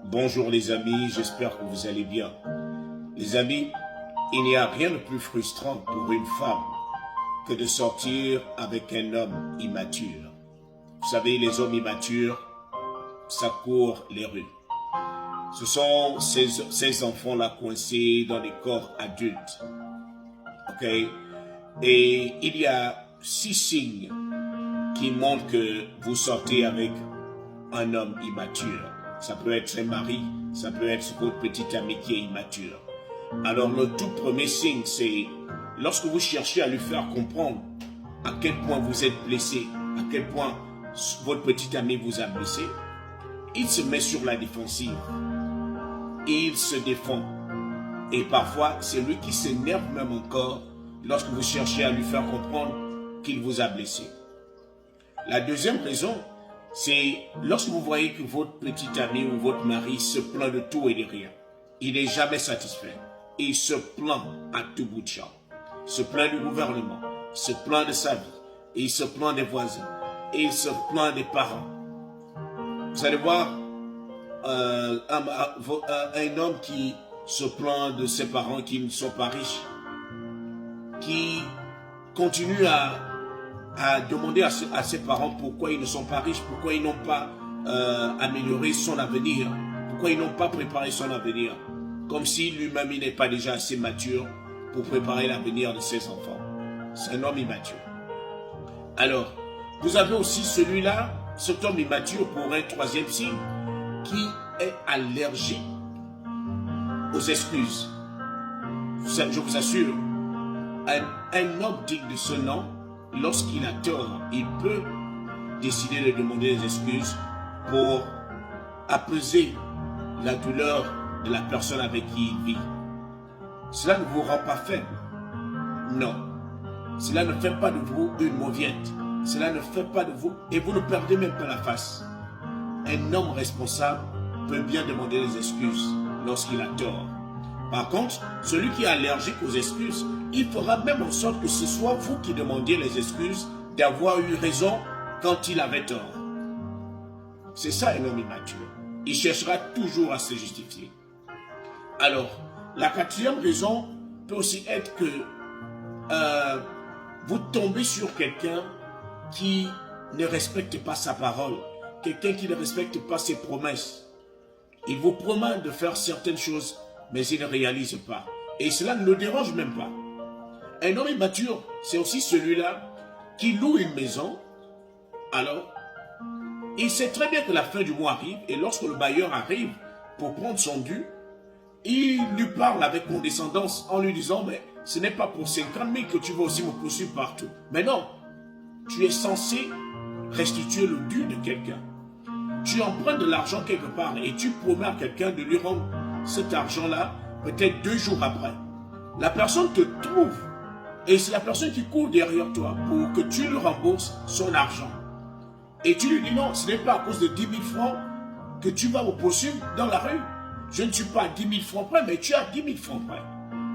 Bonjour les amis, j'espère que vous allez bien. Les amis, il n'y a rien de plus frustrant pour une femme que de sortir avec un homme immature. Vous savez, les hommes immatures, ça court les rues. Ce sont ces enfants-là coincés dans des corps adultes. Ok? Et il y a 6 signes qui montrent que vous sortez avec un homme immature. Ça peut être un mari, ça peut être votre petite amie qui est immature. Alors le tout premier signe, c'est lorsque vous cherchez à lui faire comprendre à quel point vous êtes blessé, à quel point votre petite amie vous a blessé, il se met sur la défensive. Il se défend. Et parfois, c'est lui qui s'énerve même encore lorsque vous cherchez à lui faire comprendre qu'il vous a blessé. La deuxième raison, c'est lorsque vous voyez que votre petite amie ou votre mari se plaint de tout et de rien. Il n'est jamais satisfait. Il se plaint à tout bout de champ. Il se plaint du gouvernement, il se plaint de sa vie, il se plaint des voisins, il se plaint des parents. Vous allez voir un homme qui se plaint de ses parents qui ne sont pas riches, qui continue à demander à ses parents pourquoi ils ne sont pas riches, pourquoi ils n'ont pas amélioré son avenir, pourquoi ils n'ont pas préparé son avenir, comme si lui-même il n'est pas déjà assez mature pour préparer l'avenir de ses enfants. C'est un homme immature. Alors, vous avez aussi celui-là, cet homme immature pour un troisième signe, qui est allergique aux excuses. Je vous assure, un homme digne de ce nom, lorsqu'il a tort, il peut décider de demander des excuses pour apaiser la douleur de la personne avec qui il vit. Cela ne vous rend pas faible. Non. Cela ne fait pas de vous une mauviette. Cela ne fait pas de vous... Et vous ne perdez même pas la face. Un homme responsable peut bien demander des excuses lorsqu'il a tort. Par contre, celui qui est allergique aux excuses, il fera même en sorte que ce soit vous qui demandiez les excuses d'avoir eu raison quand il avait tort. C'est ça un homme immature. Il cherchera toujours à se justifier. Alors, la quatrième raison peut aussi être que vous tombez sur quelqu'un qui ne respecte pas sa parole, quelqu'un qui ne respecte pas ses promesses. Il vous promet de faire certaines choses, mais il ne réalise pas. Et cela ne le dérange même pas. Un homme immature, c'est aussi celui-là qui loue une maison. Alors, il sait très bien que la fin du mois arrive, et lorsque le bailleur arrive pour prendre son dû, il lui parle avec condescendance en lui disant, mais ce n'est pas pour 50 000 que tu vas aussi me poursuivre partout. Mais non, tu es censé restituer le dû de quelqu'un. Tu empruntes de l'argent quelque part et tu promets à quelqu'un de lui rendre cet argent-là peut-être 2 jours après. La personne te trouve et c'est la personne qui court derrière toi pour que tu lui rembourses son argent. Et tu lui dis non, ce n'est pas à cause de 10 000 francs que tu vas me poursuivre dans la rue. Je ne suis pas à 10 000 francs près, mais tu as 10 000 francs près.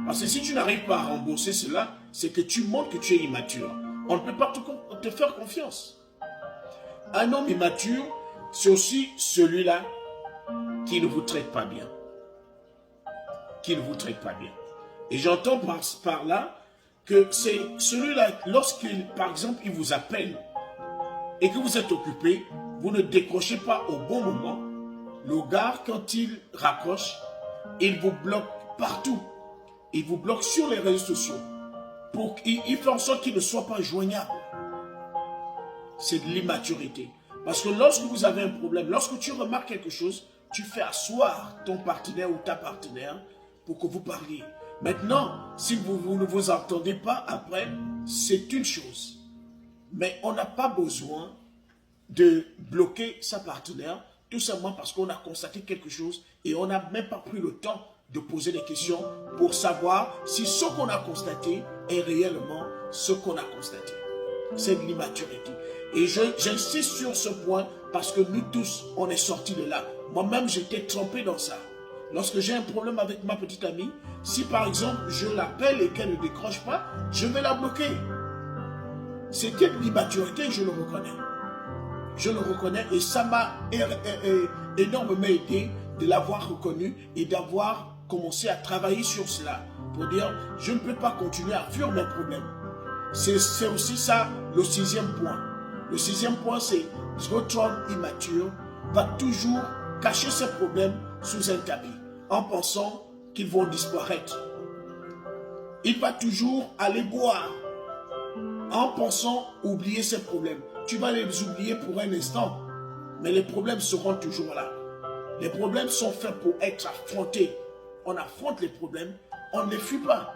Parce que si tu n'arrives pas à rembourser cela, c'est que tu montres que tu es immature. On ne peut pas te faire confiance. Un homme immature, c'est aussi celui-là qui ne vous traite pas bien. Qui ne vous traite pas bien. Et j'entends par là que c'est celui-là, lorsqu'il, par exemple, il vous appelle et que vous êtes occupé, vous ne décrochez pas au bon moment. Le gars, quand il raccroche, il vous bloque partout. Il vous bloque sur les réseaux sociaux. Il fait en sorte qu'il ne soit pas joignable. C'est de l'immaturité. Parce que lorsque vous avez un problème, lorsque tu remarques quelque chose, tu fais asseoir ton partenaire ou ta partenaire pour que vous parliez. Maintenant, si vous ne vous entendez pas après, c'est une chose. Mais on n'a pas besoin de bloquer sa partenaire, tout simplement parce qu'on a constaté quelque chose et on n'a même pas pris le temps de poser des questions pour savoir si ce qu'on a constaté est réellement ce qu'on a constaté. C'est de l'immaturité. Et j'insiste sur ce point parce que nous tous, on est sortis de là. Moi-même, j'étais trempé dans ça. Lorsque j'ai un problème avec ma petite amie, si par exemple, je l'appelle et qu'elle ne décroche pas, je vais la bloquer. C'était de l'immaturité, je le reconnais. Je le reconnais et ça m'a énormément aidé de l'avoir reconnu et d'avoir commencé à travailler sur cela pour dire je ne peux pas continuer à fuir mes problèmes. C'est aussi ça le 6e point. Le 6e point, c'est votre homme immature va toujours cacher ses problèmes sous un tapis en pensant qu'ils vont disparaître. Il va toujours aller boire en pensant oublier ses problèmes. Tu vas les oublier pour un instant, mais les problèmes seront toujours là. Les problèmes sont faits pour être affrontés. On affronte les problèmes, on ne les fuit pas.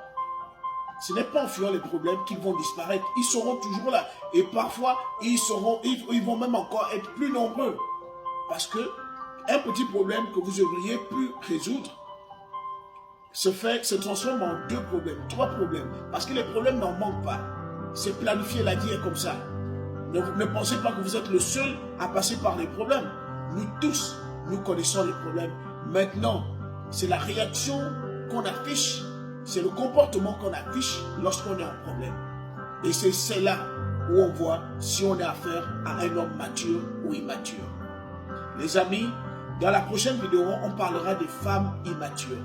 Ce n'est pas en fuyant les problèmes qu'ils vont disparaître. Ils seront toujours là. Et parfois, ils vont même encore être plus nombreux. Parce que un petit problème que vous auriez pu résoudre se transforme en 2 problèmes, 3 problèmes. Parce que les problèmes n'en manquent pas. C'est planifié, la vie est comme ça. Ne pensez pas que vous êtes le seul à passer par les problèmes. Nous tous, nous connaissons les problèmes. Maintenant, c'est la réaction qu'on affiche, c'est le comportement qu'on affiche lorsqu'on est en problème. Et c'est là où on voit si on a affaire à un homme mature ou immature. Les amis, dans la prochaine vidéo, on parlera des femmes immatures.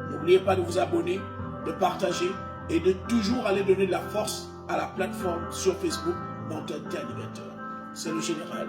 N'oubliez pas de vous abonner, de partager et de toujours aller donner de la force à la plateforme sur Facebook, Mentor Navigateur. C'est le général.